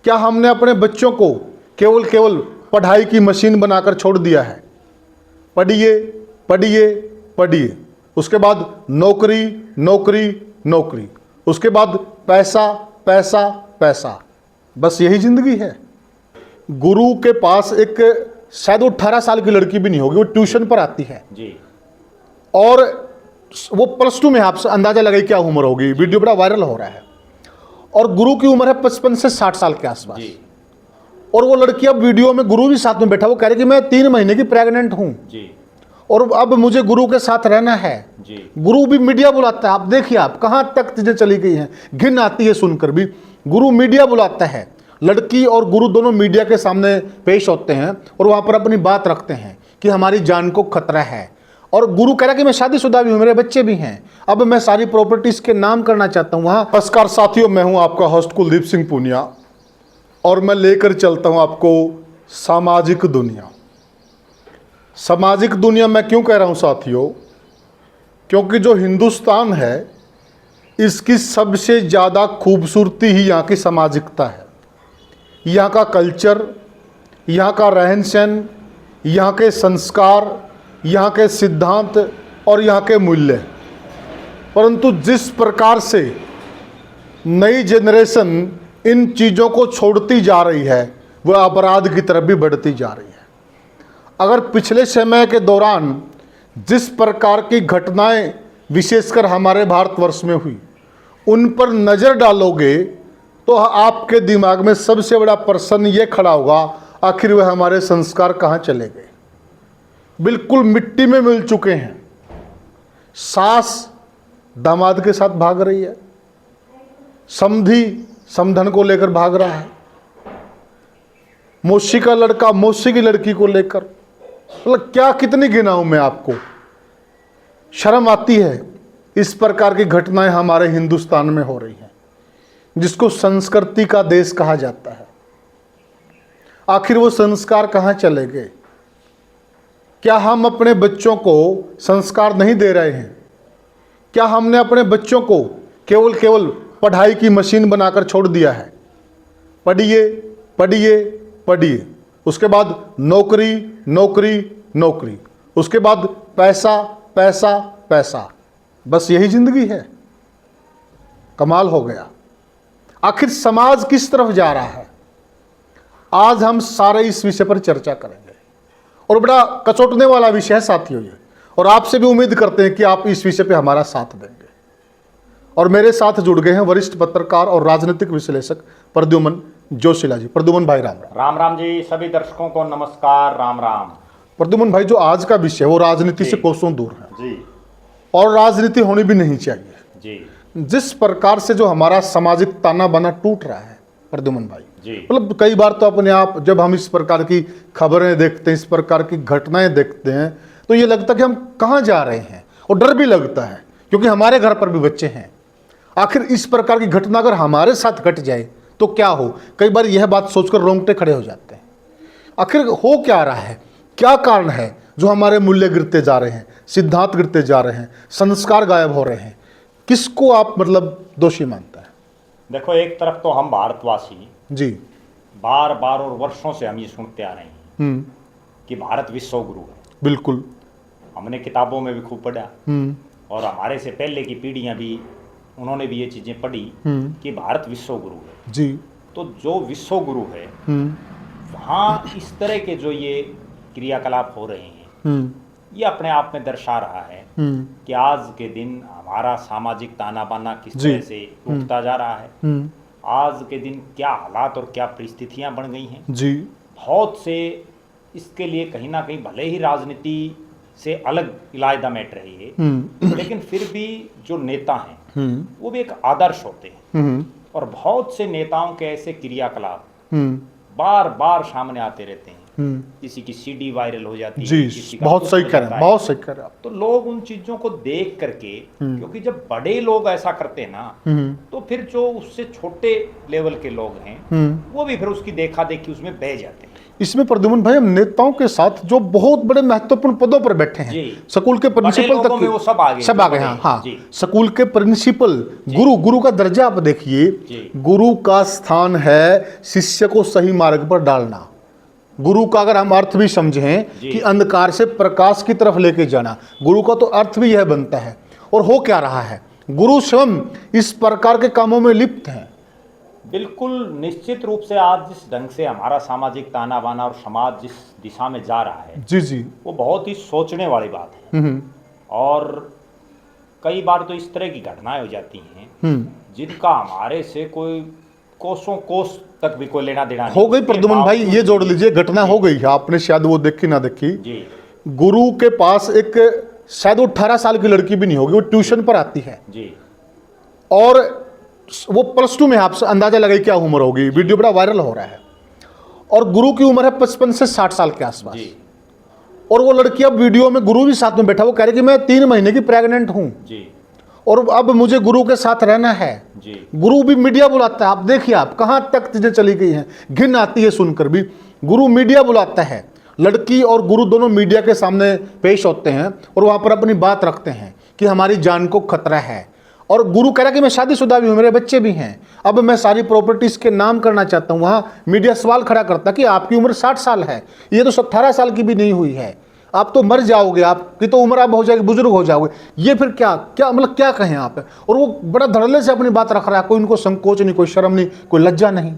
क्या हमने अपने बच्चों को केवल केवल पढ़ाई की मशीन बनाकर छोड़ दिया है? पढ़िए पढ़िए पढ़िए, उसके बाद नौकरी नौकरी नौकरी, उसके बाद पैसा पैसा पैसा, बस यही जिंदगी है। गुरु के पास एक शायद वो 18 साल की लड़की भी नहीं होगी, वो ट्यूशन पर आती है जी। और वो +2 में, आप अंदाजा लगाइए क्या उम्र होगी, वीडियो बड़ा वायरल हो रहा है। और गुरु की उम्र है 55 से 60 साल के आसपास। जी। और वो लड़की अब वीडियो में गुरु भी साथ में बैठा, वो कह रही कि मैं 3 महीने की प्रेग्नेंट हूं जी। और अब मुझे गुरु के साथ रहना है। जी। गुरु भी मीडिया बुलाता है, आप देखिए आप कहां तक चीजें चली गई हैं, घिन आती है सुनकर भी। गुरु मीडिया बुलाता है, लड़की और गुरु दोनों मीडिया के सामने पेश होते हैं और वहां पर अपनी बात रखते हैं कि हमारी जान को खतरा है। और गुरु कह रहा है कि मैं शादीशुदा भी हूं, मेरे बच्चे भी हैं, अब मैं सारी प्रॉपर्टीज के नाम करना चाहता हूं वहां। नमस्कार साथियों, मैं हूं आपका होस्ट कुलदीप सिंह पूनिया और मैं लेकर चलता हूं आपको सामाजिक दुनिया। सामाजिक दुनिया मैं क्यों कह रहा हूं साथियों? क्योंकि जो हिंदुस्तान है इसकी सबसे ज़्यादा खूबसूरती ही यहाँ की सामाजिकता है। यहाँ का कल्चर, यहाँ का रहन सहन, यहाँ के संस्कार, यहाँ के सिद्धांत और यहाँ के मूल्य। परंतु जिस प्रकार से नई जनरेशन इन चीज़ों को छोड़ती जा रही है वह अपराध की तरफ भी बढ़ती जा रही है। अगर पिछले समय के दौरान जिस प्रकार की घटनाएं विशेषकर हमारे भारतवर्ष में हुई उन पर नज़र डालोगे तो आपके दिमाग में सबसे बड़ा प्रश्न ये खड़ा होगा, आखिर वह हमारे संस्कार कहाँ चले गए? बिल्कुल मिट्टी में मिल चुके हैं। सास दामाद के साथ भाग रही है, समधी समधन को लेकर भाग रहा है, मौसी का लड़का मौसी की लड़की को लेकर, मतलब क्या कितनी गिनाऊं मैं आपको। शर्म आती है इस प्रकार की घटनाएं हमारे हिंदुस्तान में हो रही हैं जिसको संस्कृति का देश कहा जाता है। आखिर वो संस्कार कहाँ चले गए? क्या हम अपने बच्चों को संस्कार नहीं दे रहे हैं? क्या हमने अपने बच्चों को केवल केवल पढ़ाई की मशीन बनाकर छोड़ दिया है? पढ़िए पढ़िए पढ़िए, उसके बाद नौकरी नौकरी नौकरी, उसके बाद पैसा पैसा पैसा, बस यही जिंदगी है। कमाल हो गया। आखिर समाज किस तरफ जा रहा है? आज हम सारे इस विषय पर चर्चा करेंगे और बड़ा कचोटने वाला विषय है साथियों ये, और आपसे भी उम्मीद करते हैं कि आप इस विषय पे हमारा साथ देंगे। और मेरे साथ जुड़ गए हैं वरिष्ठ पत्रकार और राजनीतिक विश्लेषक प्रद्युमन जोशीला जी। प्रद्युमन भाई राम राम। राम राम जी, सभी दर्शकों को नमस्कार, राम राम। प्रद्युमन भाई, जो आज का विषय है वो राजनीति से कोसों दूर है जी, और राजनीति होनी भी नहीं चाहिए जी। जिस प्रकार से जो हमारा सामाजिक ताना बाना टूट रहा है प्रद्युमन भाई जी। मतलब कई बार तो अपने आप जब हम इस प्रकार की खबरें देखते हैं, इस प्रकार की घटनाएं देखते हैं तो ये लगता है कि हम कहाँ जा रहे हैं, और डर भी लगता है क्योंकि हमारे घर पर भी बच्चे हैं। आखिर इस प्रकार की घटना अगर हमारे साथ घट जाए तो क्या हो? कई बार यह बात सोचकर रोंगटे खड़े हो जाते हैं। आखिर हो क्या रहा है? क्या कारण है जो हमारे मूल्य गिरते जा रहे हैं, सिद्धांत गिरते जा रहे हैं, संस्कार गायब हो रहे हैं? किसको आप मतलब दोषी मानता है? देखो, एक तरफ तो हम भारतवासी जी बार बार और वर्षों से हम ये सुनते आ रहे हैं कि भारत विश्व गुरु है। बिल्कुल। हमने किताबों में भी खूब पढ़ा और हमारे से पहले की पीढ़ियां भी, उन्होंने भी ये चीजें पढ़ी कि भारत विश्व गुरु है। जी। तो जो विश्व गुरु है वहाँ इस तरह के जो ये क्रियाकलाप हो रहे हैं ये अपने आप में दर्शा रहा है कि आज के दिन हमारा सामाजिक ताना बाना किस तरह से टूटता जा रहा है। आज के दिन क्या हालात और क्या परिस्थितियां बन गई हैं जी। बहुत से इसके लिए कहीं ना कहीं भले ही राजनीति से अलग इलाज द मैटर है ये, लेकिन फिर भी जो नेता हैं वो भी एक आदर्श होते हैं और बहुत से नेताओं के ऐसे क्रियाकलाप बार बार सामने आते रहते हैं। किसी की सीडी वायरल हो जाती है, जी, बहुत सही कह रहे हैं, बहुत सही कह रहे हैं आप। तो लोग उन चीजों को देख करके, क्योंकि जब बड़े लोग ऐसा करते हैं ना तो फिर जो उससे छोटे लेवल के लोग हैं वो भी फिर उसकी देखा देखी उसमें बह जाते हैं। इसमें प्रद्युमन भाई हम नेताओं के साथ जो बहुत बड़े महत्वपूर्ण पदों पर बैठे हैं, जी। स्कूल के प्रिंसिपल लोगों में वो सब आ गए, सब आ गए। जो हाँ बड़े, हाँ, जी। स्कूल के प्रिंसिपल, गुरु का दर्जा आप देखिए। जी। गुरु का स्थान है शिष्य को सही मार्ग पर डालना। गुरु का अगर हम अर्थ भी समझें जी। कि अंधकार से प्रकाश की तरफ लेके जाना, गुरु का तो अर्थ भी यह बनता है। और हो क्या रहा है, गुरु स्वयं इस प्रकार के कामों में लिप्त हैं। बिल्कुल निश्चित रूप से आज जिस ढंग से हमारा सामाजिक ताना बाना और समाज जिस दिशा में जा रहा है, जी जी। वो बहुत ही सोचने वाली बात है। और कई बार तो इस तरह की घटनाएं हो जाती हैं जिनका हमारे से कोई कोसों कोस तक भी कोई लेना देना हो गई। प्रद्युमन भाई ये जोड़ लीजिए, घटना हो गई है, आपने शायद वो देखी ना देखी। जी। गुरु के पास एक शायद वो 18 साल की लड़की भी नहीं होगी, वो ट्यूशन पर आती है जी। और वो +2 में, आप अंदाजा लगाई क्या उम्र होगी, वीडियो बड़ा वायरल हो रहा है। और गुरु की उम्र है 55 से 60 साल के आसपास। जी। और वो लड़की अब वीडियो में गुरु भी साथ में बैठा, वो कह रही कि मैं 3 महीने की प्रेग्नेंट हूं जी। और अब मुझे गुरु के साथ रहना है। जी। गुरु भी मीडिया बुलाता है, आप देखिए आप कहां तक चीजें चली गई हैं, घिन आती है सुनकर भी। गुरु मीडिया बुलाता है, लड़की और गुरु दोनों मीडिया के सामने पेश होते हैं और वहां पर अपनी बात रखते हैं कि हमारी जान को खतरा है। और गुरु कह रहा कि मैं शादीशुदा भी हूं, मेरे बच्चे भी हैं, अब मैं सारी प्रॉपर्टीज के नाम करना चाहता हूं। वहां मीडिया सवाल खड़ा करता कि आपकी उम्र 60 साल है, ये तो 18 साल की भी नहीं हुई है, आप तो मर जाओगे, आपकी तो उम्र अब हो जाएगी, बुजुर्ग हो जाओगे, ये फिर क्या क्या मतलब क्या कहें आप। और वो बड़ा धड़ल्ले से अपनी बात रख रहा है, कोई उनको संकोच नहीं, कोई शर्म नहीं, कोई लज्जा नहीं।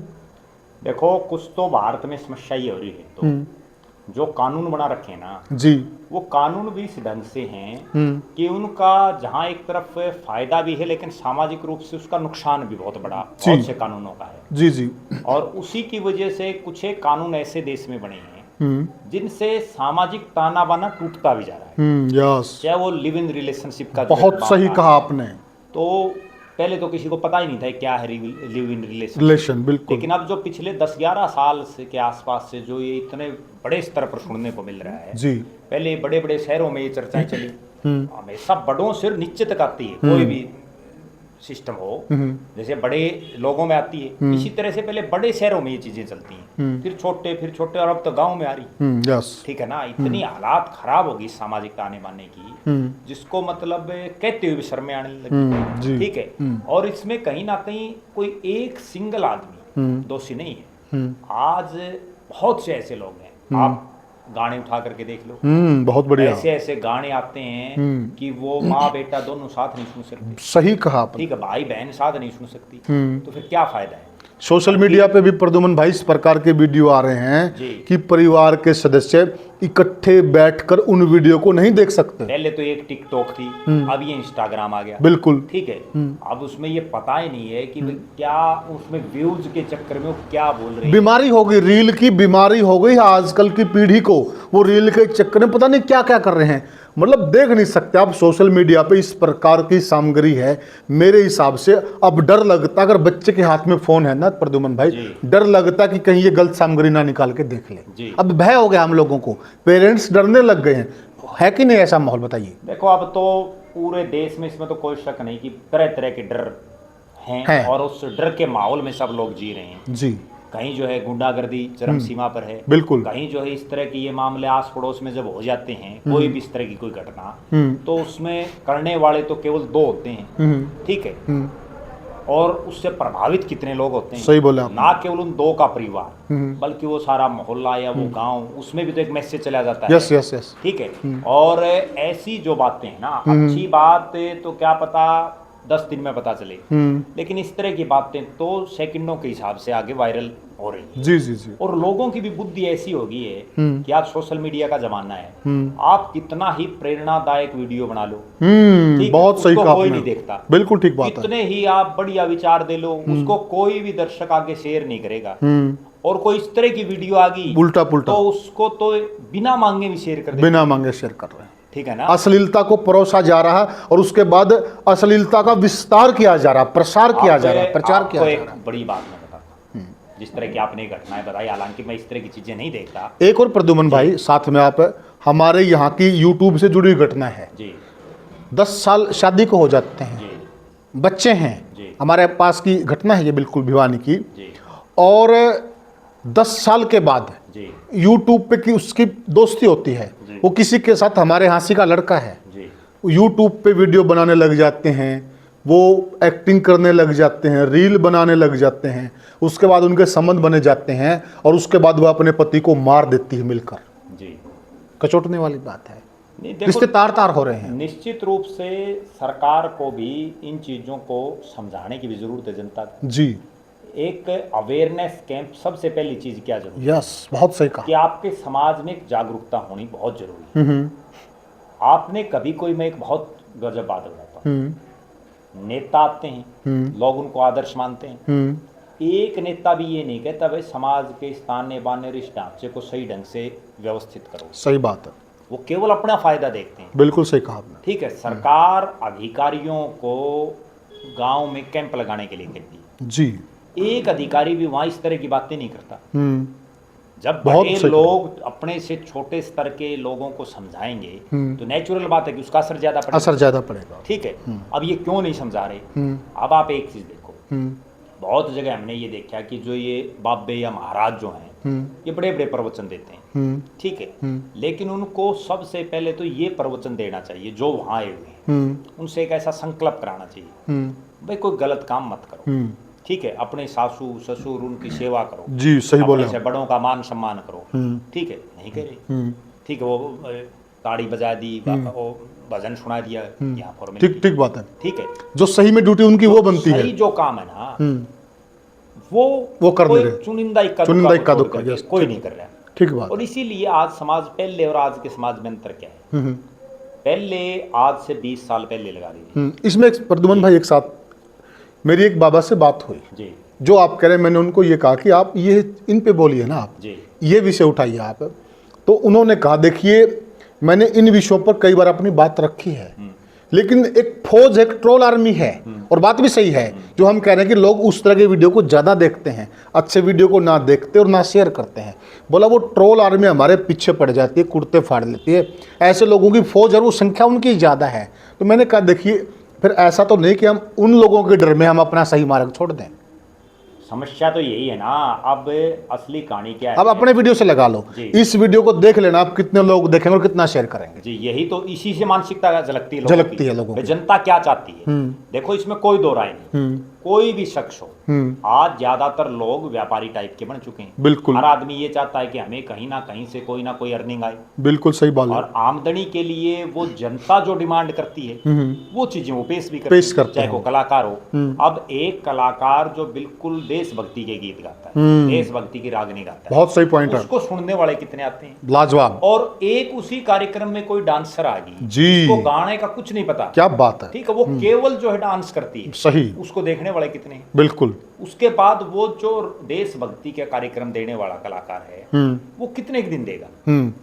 देखो कुछ तो भारत में समस्या ये हो रही है, तो जो कानून बना रखे ना जी, वो कानून भी इस ढंग से हैं कि उनका जहाँ एक तरफ फायदा भी है लेकिन सामाजिक रूप से उसका नुकसान भी बहुत बड़ा बहुत से कानूनों का है। जी जी। और उसी की वजह से कुछ एक कानून ऐसे देश में बने हैं जिनसे सामाजिक ताना बाना टूटता भी जा रहा है। यस, चाहे वो लिव इन रिलेशनशिप का बहुत सही कहा आपने। तो पहले तो किसी को पता ही नहीं था क्या है लिव इन रिलेशन, बिल्कुल। लेकिन अब जो पिछले 10-11 साल से के आसपास से जो ये इतने बड़े स्तर पर सुनने को मिल रहा है जी। पहले बड़े बड़े शहरों में ये चर्चाएं चली, हमेशा बड़ों से नीचे तक आती है कोई भी सिस्टम हो, जैसे बड़े लोगों में आती है इसी तरह से पहले बड़े शहरों में ये चीजें चलती हैं, फिर छोटे और अब तो गांव में आ रही। यस, ठीक है ना, इतनी हालात खराब होगी सामाजिक ताने बाने की जिसको मतलब कहते हुए भी शर्म आने लगी। ठीक है, और इसमें कहीं ना कहीं कोई एक सिंगल आदमी दोषी नहीं है। आज बहुत से ऐसे लोग हैं, आप गाने उठा करके देख लो, बहुत बढ़िया। ऐसे ऐसे गाने आते हैं कि वो माँ बेटा दोनों साथ नहीं सुन सकते। सही कहा आपने। ठीक है, भाई बहन साथ नहीं सुन सकती, तो फिर क्या फायदा है। सोशल मीडिया पे भी प्रद्युमन भाई इस प्रकार के वीडियो आ रहे हैं कि परिवार के सदस्य इकट्ठे बैठकर उन वीडियो को नहीं देख सकते। पहले तो एक टिकटॉक थी, अब ये इंस्टाग्राम आ गया। बिल्कुल, ठीक है। अब उसमें ये पता ही नहीं है कि क्या उसमें व्यूज के चक्कर में वो क्या बोल रहे हैं। बीमारी हो गई, रील की बीमारी हो गई आजकल की पीढ़ी को। वो रील के चक्कर में पता नहीं क्या क्या कर रहे हैं, मतलब देख नहीं सकते आप। सोशल मीडिया पे इस प्रकार की सामग्री है, मेरे हिसाब से अब डर लगता, अगर बच्चे के हाथ में फोन है ना प्रद्युमन भाई, डर लगता कि कहीं ये गलत सामग्री ना निकाल के देख ले। अब भय हो गया हम लोगों को, पेरेंट्स डरने लग गए हैं, है कि नहीं ऐसा माहौल, बताइए। देखो अब तो पूरे देश में इसमें तो कोई शक नहीं कि तरह तरह के डर हैं और उस डर के माहौल में सब लोग जी रहे हैं जी। कहीं जो है गुंडागर्दी चरम सीमा पर है, बिल्कुल। कहीं जो है इस तरह के ये मामले आस पड़ोस में जब हो जाते हैं, कोई भी इस तरह की कोई घटना, तो उसमें करने वाले तो केवल 2 होते हैं। ठीक है, और उससे प्रभावित कितने लोग होते हैं। सही बोले आप। ना केवल उन 2 का परिवार बल्कि वो सारा मोहल्ला या वो गांव, उसमें भी तो एक मैसेज चला जाता है। Yes yes yes. ठीक है, और ऐसी जो बातें हैं ना, अच्छी बात तो क्या पता 10 दिन में पता चले, लेकिन इस तरह की बातें तो सेकंडों के हिसाब से आगे वायरल हो रही है। जी जी जी। और लोगों की भी बुद्धि ऐसी हो गई है कि आज सोशल मीडिया का जमाना है, आप कितना ही प्रेरणादायक वीडियो बना लो, बहुत सही कहा, कोई नहीं देखता। बिल्कुल ठीक बात है। कितने ही आप बढ़िया विचार दे लो, उसको कोई भी दर्शक आगे शेयर नहीं करेगा। और कोई इस तरह की वीडियो आ गई उल्टा पुल्टा, तो उसको तो बिना मांगे भी शेयर कर दे, बिना मांगे शेयर कर रहे हैं। ठीक है ना, अश्लीलता को परोसा जा रहा है और उसके बाद अश्लीलता का विस्तार किया जा रहा है, प्रसार किया जा रहा है, प्रचार किया जा रहा है। बड़ी बात मैं बताता हूं, जिस तरह की आपने घटनाएं बताई, हालांकि मैं इस तरह की चीजें नहीं देखता। एक और प्रद्युमन भाई साथ में, आप हमारे यहाँ की यूट्यूब से जुड़ी घटना है जी। 10 साल शादी को हो जाते हैं, बच्चे हैं, हमारे पास की घटना है ये बिल्कुल भिवानी की, और 10 साल के बाद जी यूट्यूब पे की उसकी दोस्ती होती है, जी। वो किसी के साथ हमारे हाँसी का लड़का है, जी यूट्यूब पे वीडियो बनाने लग जाते हैं, वो एक्टिंग करने लग जाते हैं, रील बनाने लग जाते हैं, उसके बाद उनके संबंध बने जाते हैं और उसके बाद वो अपने पति को मार देती है मिलकर। जी। कचोटने वाली बात है, नहीं देखो, रिश्ते तार तार हो रहे हैं। निश्चित रूप से सरकार को भी इन चीज़ों को समझाने की भी ज़रूरत है जनता को। जी, एक अवेयरनेस कैंप, सबसे पहली चीज़ क्या जरूरी यस, बहुत सही है कहा। कि आपके समाज में एक जागरूकता होनी बहुत जरूरी है। आपने कभी कोई, मैं एक बहुत गजब बात बताता हूँ, नेता आते हैं, लोग उनको आदर्श मानते हैं, एक नेता भी ये नहीं कहता भाई समाज के इस ताने बाने और इस ढांचे को सही ढंग से व्यवस्थित करो। सही बात है, वो केवल अपना फायदा देखते हैं। बिल्कुल सही कहा आपने। ठीक है, सरकार अधिकारियों को गांव में कैंप लगाने के लिए कहती है, जी, एक अधिकारी भी वहां इस तरह की बातें नहीं करता। जब बहुत बड़े सही लोग अपने से छोटे स्तर के लोगों को समझाएंगे तो नेचुरल बात है कि उसका असर ज्यादा पड़ेगा। असर ज्यादा पड़ेगा। ठीक है, अब ये क्यों नहीं समझा रहे? अब आप एक चीज देखो, बहुत जगह हमने ये देखा कि जो ये बाबे या महाराज जो हैं ये बड़े बड़े प्रवचन देते हैं, ठीक है, लेकिन उनको सबसे पहले तो ये प्रवचन देना चाहिए जो वहां आए हुए हैं, उनसे एक ऐसा संकल्प कराना चाहिए भाई कोई गलत काम मत करो। ठीक है, अपने सासू ससुर उनकी सेवा करो, जी, सही बोले अपने से बड़ों का मान सम्मान करो। ठीक है, नहीं करे, ठीक है, वो ताड़ी बजा दी, वो भजन सुना दिया, यहाँ फॉर्मेलिटी। ठीक ठीक बात है। ठीक है, जो सही में ड्यूटी उनकी वो बनती है, सही जो काम है ना वो कर कोई नहीं रहे। चुनिंदा इक्का चुनिंदा दुक्का इक्का को दुक्का, छोड़ करके यस, कोई ठीक। नहीं कर रहा है। ठीक बात। और इसीलिए आज समाज पहले और आज के समाज में अंतर क्या है? पहले आज से 20 साल पहले लगा दीजिए। इसमें एक प्रद्युमन भाई, एक साथ मेरी एक बाबा से बात हुई, जी जो आप कह रहे हैं, मैंने उनको ये कहा कि आप ये इन पे बोलिए ना, आप जी ये विषय उठाइए आप। तो उन्होंने कहा देखिए मैंने इन विषयों पर कई बार अपनी बात रखी है, लेकिन एक फौज, एक ट्रोल आर्मी है, और बात भी सही है जो हम कह रहे हैं कि लोग उस तरह के वीडियो को ज़्यादा देखते हैं, अच्छे वीडियो को ना देखते और ना शेयर करते हैं। बोला वो ट्रोल आर्मी हमारे पीछे पड़ जाती है, कुर्ते फाड़ लेती है, ऐसे लोगों की फौज और वो संख्या उनकी ज़्यादा है। तो मैंने कहा देखिए फिर ऐसा तो नहीं कि हम उन लोगों के डर में हम अपना सही मार्ग छोड़ दें। समस्या तो यही है ना। अब असली कहानी क्या है? अब अपने वीडियो से लगा लो, जी। इस वीडियो को देख लेना, आप कितने लोग देखेंगे और कितना शेयर करेंगे। जी, यही तो, इसी से मानसिकता झलकती है लोगों झलकती की। है लोगों भाई की। जनता क्या चाहती है? देखो इसमें कोई दो राय नहीं, कोई भी शख्स हो, आज ज्यादातर लोग व्यापारी टाइप के बन चुके हैं। बिल्कुल, हर आदमी ये चाहता है कि हमें कहीं ना कहीं से कोई ना कोई अर्निंग आए, बिल्कुल सही बात है। और आमदनी के लिए वो जनता जो डिमांड करती है वो चीजें वो पेश भी पेश करते करते हैं, चाहे हैं। वो कलाकार हो। अब एक कलाकार जो बिल्कुल देशभक्ति के गीत गाता है, देशभक्ति की रागनी गाता है, बहुत सही पॉइंट है, उसको सुनने वाले कितने आते हैं, लाजवाब। और एक उसी कार्यक्रम में कोई डांसर आ गई जी, उसको गाने का कुछ नहीं पता, क्या बात है, ठीक है, वो केवल जो है डांस करती है, सही, उसको देखने वाले कितने हैं? बिल्कुल। उसके बाद वो जो देशभक्ति के कार्यक्रम देने वाला कलाकार है वो कितने दिन देगा?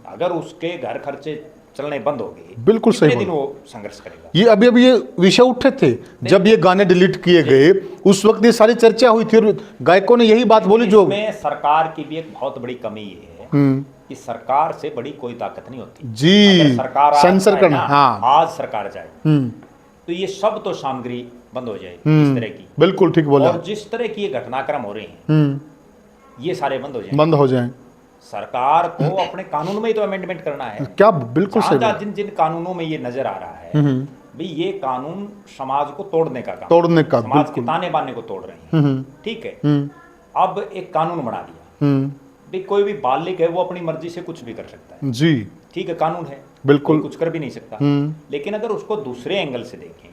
अगर उसके घर खर्चे चलने बंद हो गए, बिल्कुल सही कितने दिन वो संघर्ष करेगा? ये अभी ये विषय उठे थे जब ये गाने डिलीट किए गए, उस वक्त ये सारी चर्चा हुई थी और गायकों ने यही बात बोली। जो इसमें सरकार की भी एक बहुत बड़ी कमी ये है कि सरकार से बड़ी कोई ताकत नहीं होती। जी, अगर सरकार आज सेंसर चाहे करना, ना, हाँ, आज सरकार जाए तो ये सब तो सामग्री बंद हो जाएगी इस तरह की, बिल्कुल ठीक बोला, और जिस तरह की ये घटनाक्रम हो रहे हैं ये सारे बंद हो जाएंगे। बंद हो जाए। सरकार को अपने कानून में ही तो अमेंडमेंट करना है। क्या, बिल्कुल सही बात। जिन जिन कानूनों में ये नजर आ रहा है भाई ये कानून समाज को तोड़ने का काम, तोड़ने का, समाज के बिल्कुल। ताने बाने को तोड़ रहे हैं। ठीक है, अब एक कानून बना दिया भाई कोई भी बालिग है वो अपनी मर्जी से कुछ भी कर सकता है। जी, ठीक है, कानून है, बिल्कुल, कोई कुछ कर भी नहीं सकता। लेकिन अगर उसको दूसरे एंगल से देखें,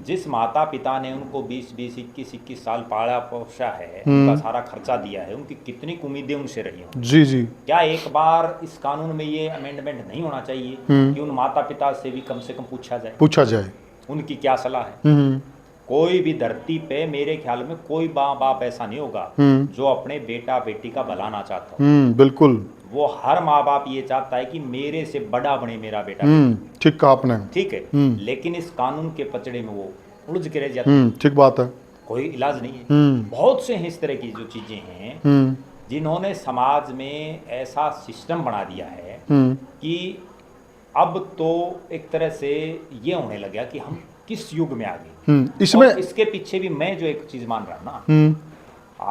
जिस माता पिता ने उनको 20-20, 21-21 साल पाला पोसा है, उनका सारा खर्चा दिया है, उनकी कितनी उम्मीदें उनसे रही हों, जी जी, क्या एक बार इस कानून में ये अमेंडमेंट नहीं होना चाहिए कि उन माता पिता से भी कम से कम पूछा जाए उनकी क्या सलाह है? कोई भी धरती पे मेरे ख्याल में कोई माँ बाप ऐसा नहीं होगा जो अपने बेटा बेटी का भलाना चाहता हो। बिल्कुल, वो हर माँ बाप ये चाहता है कि मेरे से बड़ा बने मेरा बेटा। ठीक कहा आपने, ठीक है, लेकिन इस कानून के पचड़े में वो उलझ के रह जाते हैं। ठीक बात है, कोई इलाज नहीं है। बहुत से हैं इस तरह की जो चीजें हैं जिन्होंने समाज में ऐसा सिस्टम बना दिया है कि अब तो एक तरह से ये होने लगा कि हम किस युग में आ गए। इसमें और इसके पीछे भी मैं जो एक चीज मान रहा हूं ना,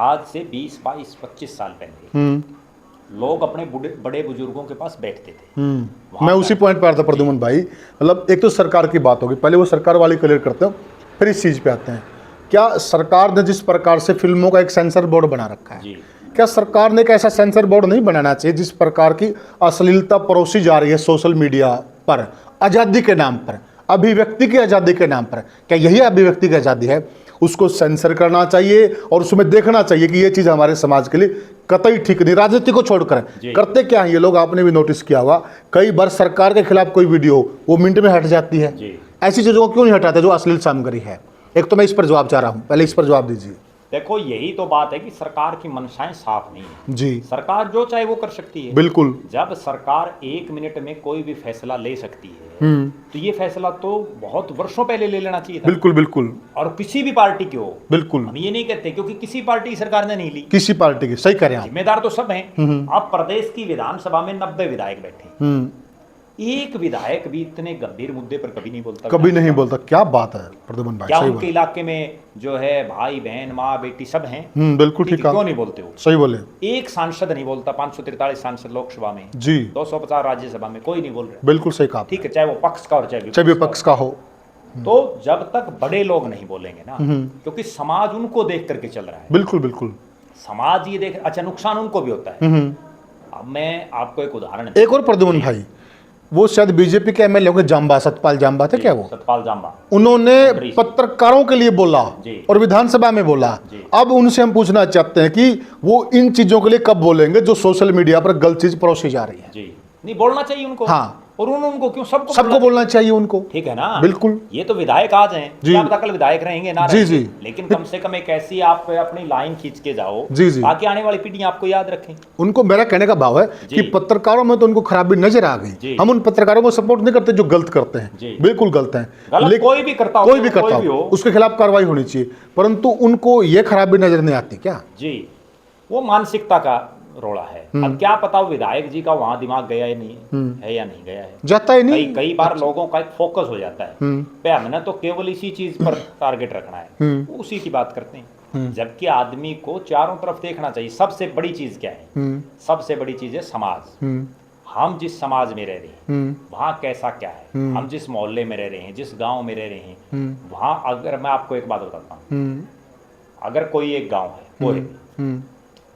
आज से 20, 22, 25 साल पहले लोग अपने बड़े बुजुर्गों के पास बैठते थे। मैं उसी पॉइंट पर आता प्रद्युमन भाई, मतलब एक तो सरकार की बात होगी, पहले वो सरकार वाली क्लियर करते हो, फिर इस चीज़ पे आते हैं। क्या सरकार ने जिस प्रकार से फिल्मों का एक सेंसर बोर्ड बना रखा है, जी क्या सरकार ने एक ऐसा सेंसर बोर्ड नहीं बनाना चाहिए जिस प्रकार की अश्लीलता परोसी जा रही है सोशल मीडिया पर, आज़ादी के नाम पर, अभिव्यक्ति की आज़ादी के नाम पर, क्या यही अभिव्यक्ति की आज़ादी है? उसको सेंसर करना चाहिए और उसमें देखना चाहिए कि ये चीज़ हमारे समाज के लिए कतई ठीक नहीं। राजनीति को छोड़कर करते क्या है ये लोग, आपने भी नोटिस किया होगा, कई बार सरकार के खिलाफ कोई वीडियो हो वो मिनट में हट जाती है। ऐसी चीज़ों को क्यों नहीं हटाते जो अश्लील सामग्री है? एक तो मैं इस पर जवाब चाह रहा हूँ, पहले इस पर जवाब दीजिए। देखो, यही तो बात है कि सरकार की मंशाएं साफ नहीं है जी। सरकार जो चाहे वो कर सकती है। बिल्कुल। जब सरकार 1 मिनट में कोई भी फैसला ले सकती है तो ये फैसला तो बहुत वर्षों पहले ले लेना चाहिए था। बिल्कुल बिल्कुल। और किसी भी पार्टी की हो, बिल्कुल। हम ये नहीं कहते क्योंकि किसी पार्टी की सरकार ने नहीं ली, किसी पार्टी की, सही कह रहे हैं आप। जिम्मेदार तो सब हैं। अब प्रदेश की विधानसभा में 90 विधायक बैठे, एक विधायक भी इतने गंभीर मुद्दे पर कभी नहीं बोलता। कभी नहीं बोलता, क्या बात है प्रद्युमन भाई, क्या सही उनके इलाके में जो है भाई बहन माँ बेटी सब हैं? बिल्कुल ठीक है, क्यों नहीं बोलते हो? सही बोले। एक सांसद नहीं बोलता, 543 सांसद लोकसभा में जी, 250 राज्यसभा में, कोई नहीं बोल रहा। बिल्कुल सही कहा, ठीक है, चाहे वो पक्ष का और चाहे विपक्ष का हो। तो जब तक बड़े लोग नहीं बोलेंगे ना, क्योंकि समाज उनको देख करके चल रहा है। बिल्कुल बिल्कुल, समाज ये देख, अच्छा नुकसान उनको भी होता है। अब मैं आपको एक उदाहरण, एक और प्रद्युमन भाई, वो शायद बीजेपी के एमएलए होंगे, जाम्बा, सतपाल जाम्बा थे क्या वो? सतपाल जाम्बा, उन्होंने पत्रकारों के लिए बोला जी। और विधानसभा में बोला। अब उनसे हम पूछना चाहते हैं कि वो इन चीजों के लिए कब बोलेंगे जो सोशल मीडिया पर गलत चीज परोसी जा रही है? जी, नहीं बोलना चाहिए उनको। हाँ, और उनको क्यों, सबको बोलना चाहिए उनको, ठीक है ना? बिल्कुल। ये तो विधायक आज हैं, जी। क्या पता कल विधायक रहेंगे ना जी रहेंगे। जी, लेकिन कम से कम एक ऐसी आप अपनी लाइन खींच के जाओ जी जी, ताकि आने वाली पीढ़ी आपको याद रखें। उनको मेरा कहने का भाव है कि पत्रकारों में तो उनको खराबी नजर आ गई। हम उन पत्रकारों को सपोर्ट नहीं करते जो गलत करते हैं, बिल्कुल गलत है, गलत कोई भी करता हो, कोई भी करता हो उसके खिलाफ कार्रवाई होनी चाहिए, परंतु उनको ये खराबी नजर नहीं आती क्या? जी, वो मानसिकता का रोड़ा है। अब क्या पता विधायक जी का वहां दिमाग गया है नहीं है या नहीं गया है, जाता ही नहीं। कई बार लोगों का एक फोकस हो जाता है पे हमने तो केवल इसी चीज पर टारगेट रखना है, उसी की बात करते हैं। जबकि आदमी को चारों तरफ देखना चाहिए। सबसे बड़ी चीज क्या है? सबसे बड़ी चीज है समाज। हम जिस समाज में रह रहे हैं वहाँ कैसा क्या है, हम जिस मोहल्ले में रह रहे हैं, जिस गांव में रह रहे हैं वहाँ, अगर मैं आपको एक बात बताता हूँ, अगर कोई एक गांव है कोई,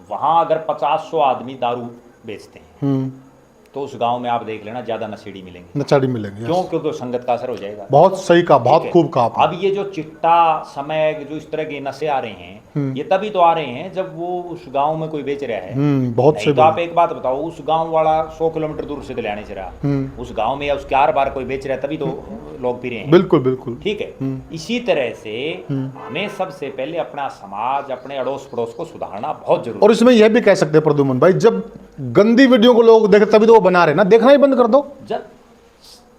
वहाँ अगर 50-100 आदमी दारू बेचते हैं तो उस गांव में आप देख लेना ज्यादा नशेड़ी मिलेंगे, नशेड़ी मिलेंगे। क्यों? क्योंकि संगत का असर हो जाएगा। बहुत सही कहा, बहुत खूब कहा। अब ये जो चिट्टा समय जो इस तरह के नशे आ रहे हैं, ये तभी तो आ रहे हैं जब वो उस गांव में कोई बेच रहा है। बहुत सही। तो आप एक बात बताओ, उस गांव वाला 100 किलोमीटर दूर से ले से रहा, उस गांव में या उसके आर बार कोई बेच रहा है, तभी तो लोग पी रहे हैं। बिल्कुल बिल्कुल, ठीक है। इसी तरह से हमें सबसे पहले अपना समाज, अपने अड़ोस पड़ोस को सुधारना बहुत जरूरी। और इसमें यह भी कह सकते हैं प्रद्युमन भाई, जब गंदी वीडियो को लोग देखे तभी तो वो बना रहे ना, देखना ही बंद कर दो। जब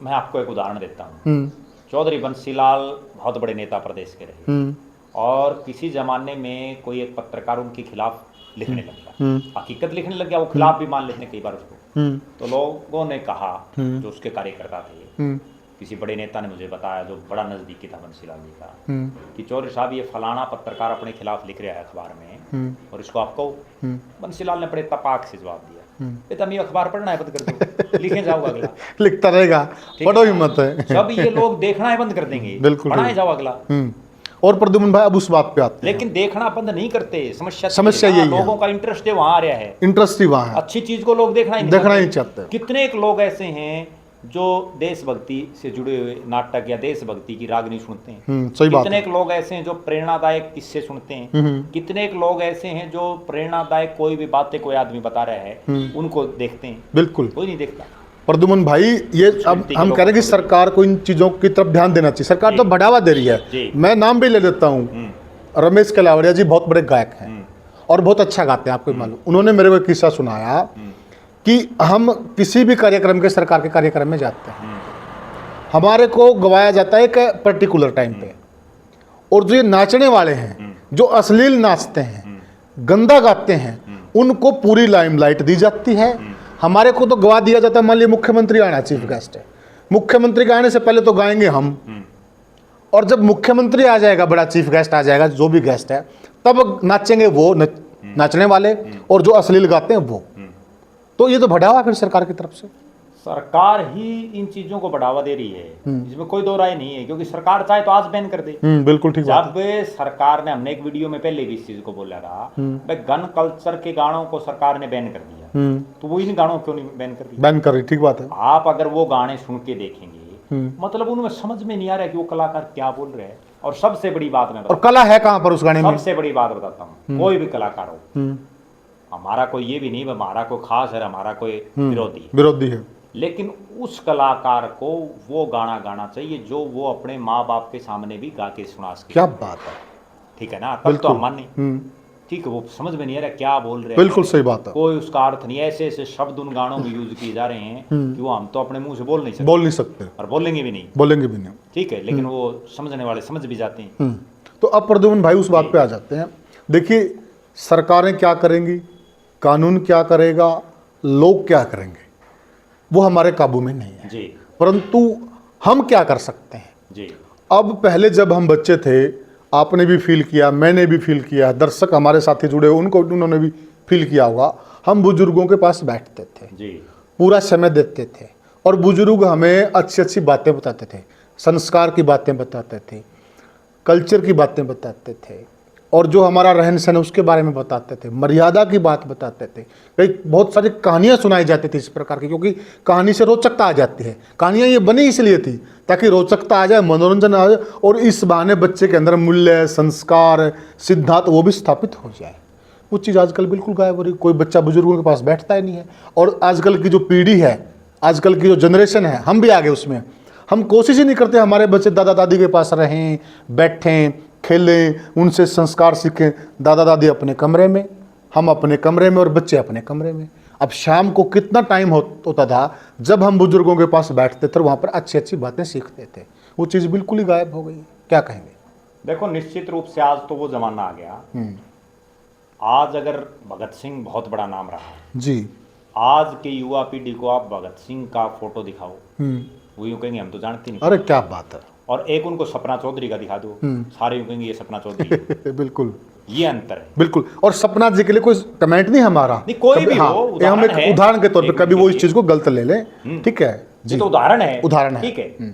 मैं आपको एक उदाहरण देता हूँ, चौधरी बंसीलाल बहुत बड़े नेता प्रदेश के रहे, और किसी जमाने में कोई एक पत्रकार उनके खिलाफ लिखने लग गया, हकीकत लिखने लग गया, वो खिलाफ भी मान लेते हैं कई बार उसको। तो लोगों ने कहा, जो उसके कार्यकर्ता थे, किसी बड़े नेता ने मुझे बताया जो बड़ा नजदीकी था बंसीलाल जी का, कि चौधरी साहब ये फलाना पत्रकार अपने खिलाफ लिख रहा है अखबार में और इसको आप कहो। बंसीलाल ने बड़े तपाक से जवाब दिया, तुम ये अखबार पढ़ना है बंद कर दो, लिखे जाओ अगला। लिखता रहेगा, बड़ो हिम्मत है। जब ये लोग देखना है बंद कर देंगे, बिल्कुल, पढ़ाए जाओ अगला। और प्रद्युमन भाई अब उस बात पे आते हैं, लेकिन देखना बंद नहीं करते। समस्या यही है, लोगों का इंटरेस्ट है वहां आ रहा है, इंटरेस्ट ही वहां है, अच्छी चीज को लोग देखना ही चाहते। कितने एक लोग ऐसे हैं जो देशभक्ति से जुड़े हुए नाटक या देशभक्ति की रागनी सुनते हैं, सही बात। कितने एक लोग ऐसे हैं जो प्रेरणादायक किस्से सुनते हैं, कितने एक लोग ऐसे हैं जो प्रेरणादायक कोई भी बातें कोई आदमी बता रहा है उनको देखते हैं। बिल्कुल, कोई नहीं देखता। प्रद्युमन भाई, ये अब हम कह रहे हैं कि सरकार को इन चीजों की तरफ ध्यान देना चाहिए। सरकार तो बढ़ावा दे रही है। मैं नाम भी ले लेता हूँ, रमेश कलावड़िया जी बहुत बड़े गायक हैं और बहुत अच्छा गाते हैं, आपको मालूम। उन्होंने मेरे को एक किस्सा सुनाया कि हम किसी भी कार्यक्रम के, सरकार के कार्यक्रम में जाते हैं, हमारे को गवाया जाता है एक पर्टिकुलर टाइम पे, और जो ये नाचने वाले हैं, जो अश्लील नाचते हैं, गंदा गाते हैं, उनको पूरी लाइमलाइट दी जाती है। हमारे को तो गवा दिया जाता है, मान लीजिए मुख्यमंत्री आना चीफ गेस्ट है, मुख्यमंत्री के आने से पहले तो गाएंगे हम, और जब मुख्यमंत्री आ जाएगा, बड़ा चीफ गेस्ट आ जाएगा, जो भी गेस्ट है, तब नाचेंगे वो नाचने वाले, और जो अश्लील गाते हैं वो। तो ये तो बढ़ावा फिर सरकार की तरफ से। सरकार ही इन चीजों को बढ़ावा दे रही है, इसमें कोई दो राय नहीं है, क्योंकि सरकार चाहे तो आज बैन कर दे। बिल्कुल ठीक बात जब सरकार ने, हमने एक वीडियो में पहले भी इस चीज को बोला रहा, भाई गन कल्चर के गानों को सरकार ने बैन कर दिया, तो वो इन गानों क्यों नहीं बैन कर दिया? बैन कर रही, ठीक बात है। आप अगर वो गाने सुन के देखेंगे, मतलब उनमें समझ में नहीं आ रहा है कि वो कलाकार क्या बोल रहे हैं। और सबसे बड़ी बात मैं और कला है कहाँ पर उस गाने में? सबसे बड़ी बात बताता हूँ, कोई भी कलाकार हो, हमारा कोई ये भी नहीं हमारा कोई खास है, हमारा कोई विरोधी है, लेकिन उस कलाकार को वो गाना गाना चाहिए जो वो अपने माँ बाप के सामने भी गा के सुना सके। क्या बात है, ठीक है ना, तब तो हम माने। ठीक है, वो समझ में नहीं आ रहा क्या बोल रहे हैं, बिल्कुल सही बात है। कोई उसका अर्थ नहीं, ऐसे ऐसे शब्द उन गानों में यूज किए जा रहे हैं कि वो हम तो अपने मुंह से बोल नहीं सकते और बोलेंगे भी नहीं। ठीक है, लेकिन वो समझने वाले समझ भी जाते हैं। तो अब प्रद्युम्न भाई उस बात पे आ जाते हैं। देखिए, सरकारें क्या करेंगी, कानून क्या करेगा, लोग क्या करेंगे, वो हमारे काबू में नहीं है जी, परंतु हम क्या कर सकते हैं जी। अब पहले जब हम बच्चे थे, आपने भी फील किया, मैंने भी फील किया, दर्शक हमारे साथी जुड़े उन्होंने भी फील किया होगा, हम बुजुर्गों के पास बैठते थे जी, पूरा समय देते थे और बुजुर्ग हमें अच्छी अच्छी बातें बताते थे, संस्कार की बातें बताते थे, कल्चर की बातें बताते थे, और जो हमारा रहन सहन उसके बारे में बताते थे, मर्यादा की बात बताते थे। कई बहुत सारी कहानियाँ सुनाई जाती थी इस प्रकार की, क्योंकि कहानी से रोचकता आ जाती है। कहानियाँ ये बनी इसलिए थी ताकि रोचकता आ जाए, मनोरंजन आ जाए, और इस बहाने बच्चे के अंदर मूल्य, संस्कार, सिद्धांत वो भी स्थापित हो जाए। वो चीज़ आजकल बिल्कुल गायब हो रही, कोई बच्चा बुजुर्गों के पास बैठता ही नहीं है। और आजकल की जो पीढ़ी है, आजकल की जो जनरेशन है, हम भी आगे उसमें, हम कोशिश ही नहीं करते हमारे बच्चे दादा दादी के पास रहें, बैठें, खेलें, उनसे संस्कार सीखें। दादा दादी अपने कमरे में, हम अपने कमरे में और बच्चे अपने कमरे में। अब शाम को कितना टाइम होता था जब हम बुजुर्गों के पास बैठते थे, वहाँ पर अच्छी अच्छी बातें सीखते थे। वो चीज़ बिल्कुल ही गायब हो गई। क्या कहेंगे? देखो, निश्चित रूप से आज तो वो जमाना आ गया। आज अगर भगत सिंह बहुत बड़ा नाम रहा जी, आज के युवा पीढ़ी को आप भगत सिंह का फोटो दिखाओ, वो यूं कहेंगे हम तो जानते नहीं। अरे क्या बात है। और एक उनको सपना चौधरी का दिखा दो, सारे यूं कहेंगे ये सपना चौधरी है। बिल्कुल, ये अंतर है। बिल्कुल। और सपना जी के लिए कोई कमेंट नहीं हमारा, नहीं, कोई भी हो, हम एक उदाहरण के तौर पे कभी वो इस चीज को गलत ले लें, ठीक है जी, तो उदाहरण है, उदाहरण है, ठीक है।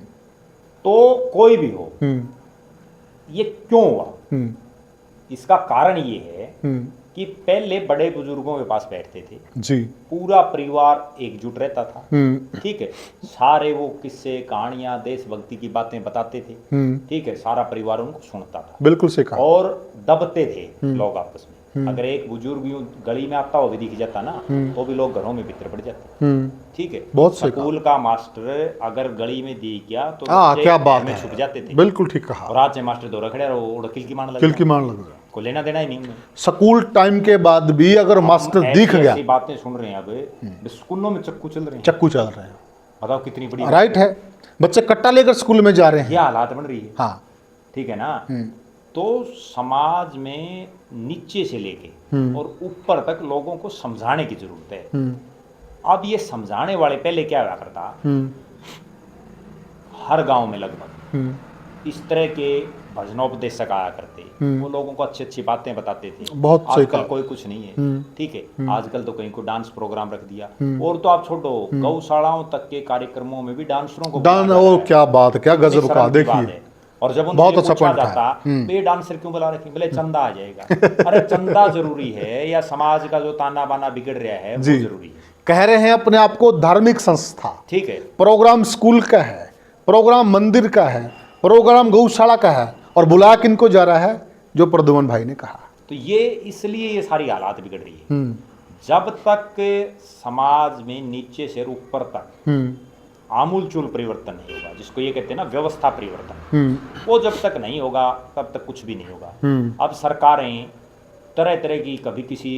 तो कोई भी हो, ये क्यों हुआ, इसका कारण ये है कि पहले बड़े बुजुर्गों के पास बैठते थे जी, पूरा परिवार एकजुट रहता था, ठीक है, सारे वो किस्से कहानियां देशभक्ति की बातें बताते थे, ठीक है, सारा परिवार उनको सुनता था, बिल्कुल सही कहा। और दबते थे लोग आपस में। अगर एक बुजुर्ग यूं गली में आता हो भी दिख जाता ना, तो भी लोग घरों में भीतर पड़ जाते, ठीक है। बहुत सही स्कूल का मास्टर अगर गली में दिख गया तो क्या बात में है, छुप जाते थे। बिल्कुल ठीक कहा। और आज से मास्टर दो रखड़े वो किलकी मारने लग गया, को लेना देना ही नहीं उन्हें। स्कूल टाइम के बाद भी अगर मास्टर दिख गया, ऐसी बातें सुन रहे हैं अब स्कूलों में चक्कू चल रहे हैं, बताओ कितनी बड़ी राइट है। बच्चे कट्टा लेकर स्कूल में जा रहे हैं, ये हालात बन रही है। हाँ, ठीक है ना। तो समाज में नीचे से लेके और ऊपर तक लोगों को समझाने की जरूरत है। अब ये समझाने वाले, पहले क्या हुआ करता, हर गांव में लगभग इस तरह के भजनोपदेशक आया करते, वो लोगों को अच्छी अच्छी बातें बताते थे। बहुत सही आजकल कोई कुछ नहीं है, ठीक है। आजकल तो कहीं को डांस प्रोग्राम रख दिया, और तो आप छोड़ो, गौशालाओं तक के कार्यक्रमों में भी डांसरों को क्या बात, क्या गजब का, देखिए। और जब बहुत उनसे अच्छा पूछा पॉइंट जाता तो ये डांसर क्यों बुला रखे, बोले चंदा आ जाएगा। अरे चंदा जरूरी है या समाज का जो ताना बाना बिगड़ रहा है वो जरूरी है? कह रहे हैं अपने आप को धार्मिक संस्था, ठीक है, प्रोग्राम स्कूल का है, प्रोग्राम मंदिर का है, प्रोग्राम गौशाला का है, और बुला किनको जा रहा है, जो प्रद्युम्न भाई ने कहा। तो ये इसलिए ये सारी हालात बिगड़ रही है। जब तक समाज में नीचे से ऊपर तक आमूलचूल परिवर्तन नहीं होगा, जिसको ये कहते हैं ना व्यवस्था परिवर्तन, वो जब तक नहीं होगा तब तक कुछ भी नहीं होगा। अब सरकारें तरह तरह की, कभी किसी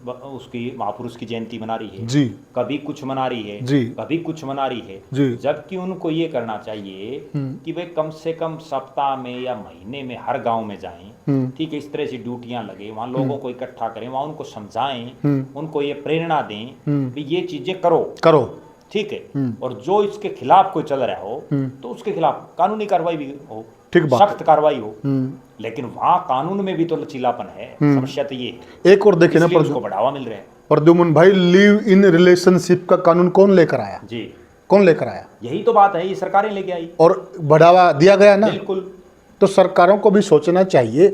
उसकी महापुरुष की जयंती मना रही है जी, कभी कुछ मना रही है जी, कभी कुछ मना रही है जी, जबकि उनको ये करना चाहिए कि वे कम से कम सप्ताह में या महीने में हर गांव में जाएं, ठीक है, इस तरह से ड्यूटियां लगे, वहाँ लोगों को इकट्ठा करें, वहाँ उनको समझाएं, उनको ये प्रेरणा दें कि ये चीजें करो, ठीक है। और जो इसके खिलाफ कोई चल रहा हो तो उसके खिलाफ कानूनी कार्रवाई भी हो, सख्त कार्रवाई हो। लेकिन वहां कानून में भी तो लचीलापन है, समस्या तो ये एक और देखिए ना, उसको बढ़ावा मिल रहा है। प्रद्युमन भाई, लिव इन रिलेशनशिप का कानून कौन लेकर आया? जी, कौन लेकर आया? यही तो बात है, ये सरकारें लेके आई। और बढ़ावा दिया गया ना। बिल्कुल। तो सरकारों को भी सोचना चाहिए,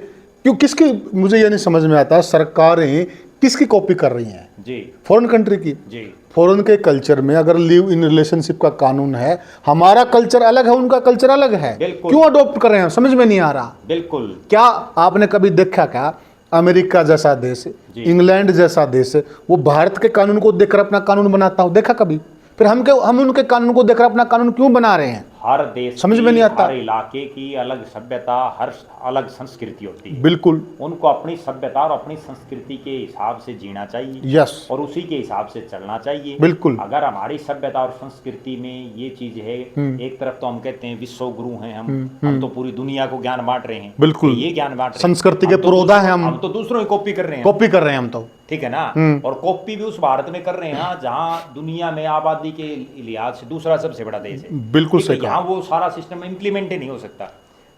क्यों किसकी, मुझे ये नहीं समझ में आता सरकारें किसकी कॉपी कर रही हैं? जी फॉरेन कंट्री की। जी फॉरेन के कल्चर में अगर लिव इन रिलेशनशिप का कानून है, हमारा कल्चर अलग है, उनका कल्चर अलग है, बिल्कुल। क्यों अडॉप्ट कर रहे हैं? समझ में नहीं आ रहा। बिल्कुल। क्या आपने कभी देखा क्या अमेरिका जैसा देश, इंग्लैंड जैसा देश, वो भारत के कानून को देखकर अपना कानून बनाता हो? देखा कभी? फिर हम उनके कानून को देखकर अपना कानून क्यों बना रहे हैं? हर देश समझ में नहीं आता। हर इलाके की अलग सभ्यता, हर अलग संस्कृति होती है। बिल्कुल। उनको अपनी सभ्यता और अपनी संस्कृति के हिसाब से जीना चाहिए। यस। और उसी के हिसाब से चलना चाहिए। बिल्कुल। अगर हमारी सभ्यता और संस्कृति में ये चीज है, एक तरफ तो हम कहते हैं विश्व गुरु हैं हम तो पूरी दुनिया को ज्ञान बांट रहे हैं। बिल्कुल। ये ज्ञान बांट रहे हैं, संस्कृति के हम तो पुरोधा हैं हम तो दूसरों की कॉपी कर रहे हैं। कॉपी कर रहे हैं हम तो। ठीक है ना। और कॉपी भी उस भारत में कर रहे हैं जहाँ दुनिया में आबादी के लिहाज से दूसरा सबसे बड़ा देश है। बिल्कुल सही कहा। यहाँ वो सारा सिस्टम इम्प्लीमेंट ही नहीं हो सकता।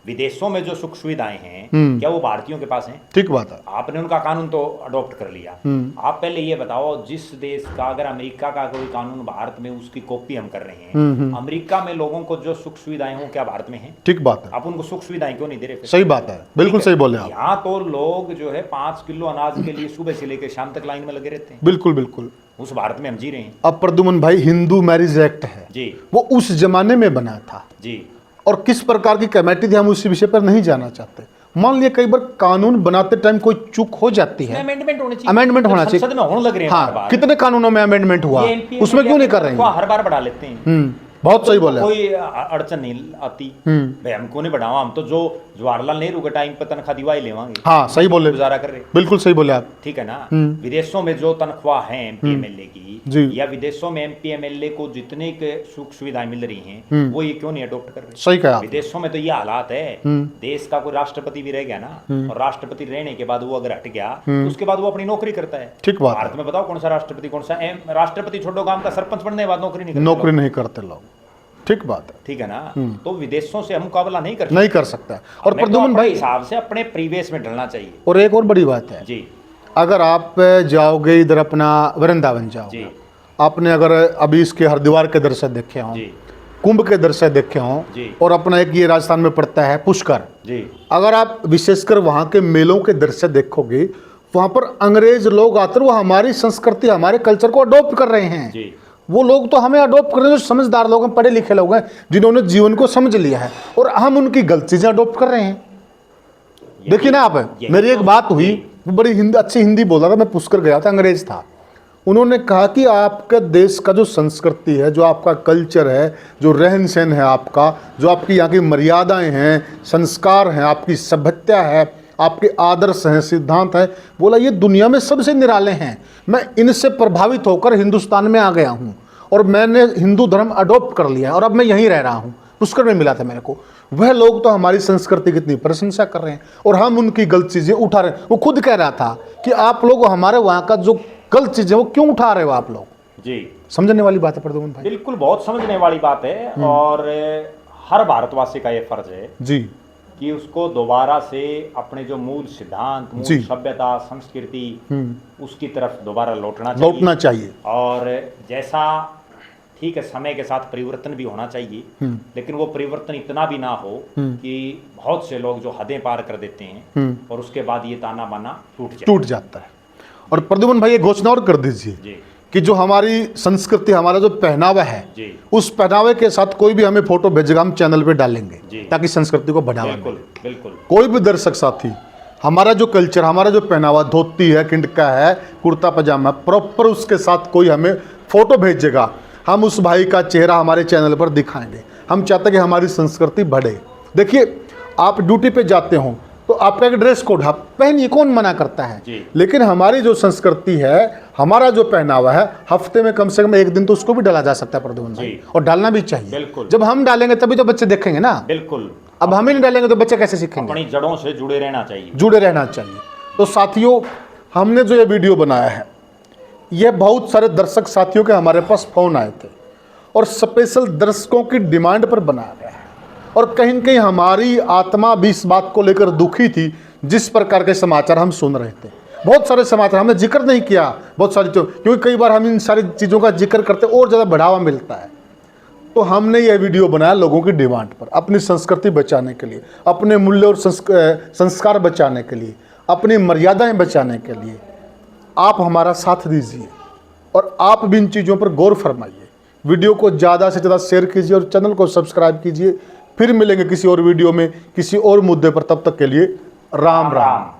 विदेशों में जो सुख सुविधाएं हैं, क्या वो भारतीयों के पास हैं? ठीक बात है। आपने उनका कानून तो अडॉप्ट कर लिया। आप पहले ये बताओ, जिस देश का, अगर अमेरिका का कोई कानून भारत में, उसकी कॉपी हम कर रहे हैं। अमेरिका में लोगों को जो सुख सुविधाएं हो, क्या भारत में है? ठीक बात है। आप उनको सुख सुविधाएं क्यों नहीं दे रहे? सही बात है, बिल्कुल सही बोले आप। यहाँ तो लोग जो है 5 किलो अनाज के लिए सुबह से लेकर शाम तक लाइन में लगे रहते हैं। बिल्कुल बिल्कुल। उस भारत में हम जी रहे हैं। अब प्रद्युमन भाई, हिंदू मैरिज एक्ट है जी, वो उस जमाने में बना था जी, और किस प्रकार की कमेटी थी, हम उस विषय पर नहीं जाना चाहते। मान लिया कई बार कानून बनाते टाइम कोई चूक हो जाती है, अमेंडमेंट होनी चाहिए। अमेंडमेंट होना चाहिए। संसद में होने लग रहे हैं हाँ, बार-बार। कितने कानूनों में अमेंडमेंट हुआ, ये NPA उसमें क्यों नहीं कर रहे हैं? हर बार बढ़ा लेते हैं। बहुत सही बोले। कोई अड़चन नहीं आती भाई, हमको नहीं बढ़ावा, हम तो जो जवाहरलाल नेहरू के टाइम पर तनख्वाह दिवाई लेवांगे। हाँ सही बोले, गुजारा कर रहे। बिल्कुल सही बोले आप। ठीक है ना। विदेशों में जो तनख्वाह है एमपी एमएलए जी। की, या विदेशों में एमपी एमएलए को जितने के सुख सुविधाएं मिल रही हैं, वो ये क्यों नहीं अडॉप्ट कर रहे? सही कहा। विदेशों में तो ये हालात है, देश का कोई राष्ट्रपति भी रह गया ना, और राष्ट्रपति रहने के बाद वो अगर हट गया, तो उसके बाद वो अपनी नौकरी करता है। ठीक बात। भारत में बताओ कौन सा राष्ट्रपति, कौन सा राष्ट्रपति छोड़ो, गांव का सरपंच बनने के बाद नौकरी नहीं करते। नौकरी नहीं करते लोग। ठीक बात है। ठीक है ना। तो विदेशों से हम मुकाबला नहीं कर सकता। और प्रद्युमन भाई, हिसाब से अपने परिवेश में ढलना चाहिए। और एक और बड़ी बात है जी, अगर आप जाओगे इधर अपना वृंदावन जाओगे, आपने अगर अभी इसके हरिद्वार के दृश्य देखे हों, कुंभ के दृश्य देखे हों, और अपना एक ये राजस्थान में पड़ता है पुष्कर जी, अगर आप विशेषकर वहाँ के मेलों के दृश्य देखोगे, वहाँ पर अंग्रेज लोग आकर वो हमारी संस्कृति, हमारे कल्चर को अडॉप्ट कर रहे हैं जी। वो लोग तो हमें अडॉप्ट कर रहे हैं, जो समझदार लोग हैं, पढ़े लिखे लोग हैं, जिन्होंने जीवन को समझ लिया है, और हम उनकी गलत चीजें अडॉप्ट कर रहे हैं। देखिए ना आप, मेरी एक बात हुई, वो बड़ी अच्छी हिंदी बोल रहा था, मैं पुष्कर गया था, अंग्रेज था, उन्होंने कहा कि आपके देश का जो संस्कृति है, जो आपका कल्चर है, जो रहन सहन है आपका, जो आपकी यहाँ की मर्यादाएं हैं, संस्कार हैं, आपकी सभ्यता है, आपके आदर्श हैं, सिद्धांत है, बोला ये दुनिया में सबसे निराले हैं। मैं इनसे प्रभावित होकर हिंदुस्तान में आ गया हूँ और मैंने हिंदू धर्म अडॉप्ट कर लिया है और अब मैं यहीं रह रहा हूँ। पुष्कर में मिला था मेरे को। वह लोग तो हमारी संस्कृति की इतनी प्रशंसा कर रहे हैं और हम उनकी गलत चीज़ें उठा रहे हैं। वो खुद कह रहा था कि आप लोग हमारे वहाँ का जो गलत चीज़ें वो क्यों उठा रहे हो आप लोग। जी, समझने वाली बात है प्रद्युमन भाई। बिल्कुल, बहुत समझने वाली बात है। और हर भारतवासी का ये फर्ज है जी कि उसको दोबारा से अपने जो मूल सिद्धांत, मूल सभ्यता, संस्कृति, उसकी तरफ दोबारा लौटना चाहिए। और जैसा ठीक है, समय के साथ परिवर्तन भी होना चाहिए, लेकिन वो परिवर्तन इतना भी ना हो कि बहुत से लोग जो हदें पार कर देते हैं और उसके बाद ये ताना बाना टूट जाता है। और प्रद्युमन भाई, ये घोषणा और कर दीजिए कि जो हमारी संस्कृति, हमारा जो पहनावा है, उस पहनावे के साथ कोई भी हमें फोटो भेजेगा, हम चैनल पे डालेंगे ताकि संस्कृति को बढ़ावा मिले। बिल्कुल, कोई भी दर्शक साथी हमारा जो कल्चर, हमारा जो पहनावा, धोती है, किंडका है, कुर्ता पजामा, प्रॉपर उसके साथ कोई हमें फोटो भेजेगा, हम उस भाई का चेहरा हमारे चैनल पर दिखाएंगे। हम चाहते हैं कि हमारी संस्कृति बढ़े। देखिए, आप ड्यूटी पे जाते हो तो आपका एक ड्रेस कोड आप पहनिए, कौन मना करता है, लेकिन हमारी जो संस्कृति है, हमारा जो पहनावा है, हफ्ते में कम से कम एक दिन तो उसको भी डाला जा सकता है प्रद्युमन भाई, और डालना भी चाहिए। जब हम डालेंगे तभी तो बच्चे देखेंगे ना। बिल्कुल, अब हम ही नहीं डालेंगे तो बच्चे कैसे सीखेंगे। अपनी जड़ों से जुड़े रहना चाहिए। तो साथियों, हमने जो ये वीडियो बनाया है, यह बहुत सारे दर्शक साथियों के हमारे पास फोन आए थे और स्पेशल दर्शकों की डिमांड पर बनाया गया है, और कहीं न कहीं हमारी आत्मा भी इस बात को लेकर दुखी थी जिस प्रकार के समाचार हम सुन रहे थे। बहुत सारे समाचार हमने जिक्र नहीं किया, बहुत सारी चीज़ों, क्योंकि कई बार हम इन सारी चीज़ों का जिक्र करते और ज़्यादा बढ़ावा मिलता है। तो हमने यह वीडियो बनाया लोगों की डिमांड पर, अपनी संस्कृति बचाने के लिए, अपने मूल्य और संस्कार बचाने के लिए, अपनी मर्यादाएं बचाने के लिए। आप हमारा साथ दीजिए और आप भी इन चीज़ों पर गौर फरमाइए। वीडियो को ज़्यादा से ज़्यादा शेयर कीजिए और चैनल को सब्सक्राइब कीजिए। फिर मिलेंगे किसी और वीडियो में किसी और मुद्दे पर, तब तक के लिए राम राम।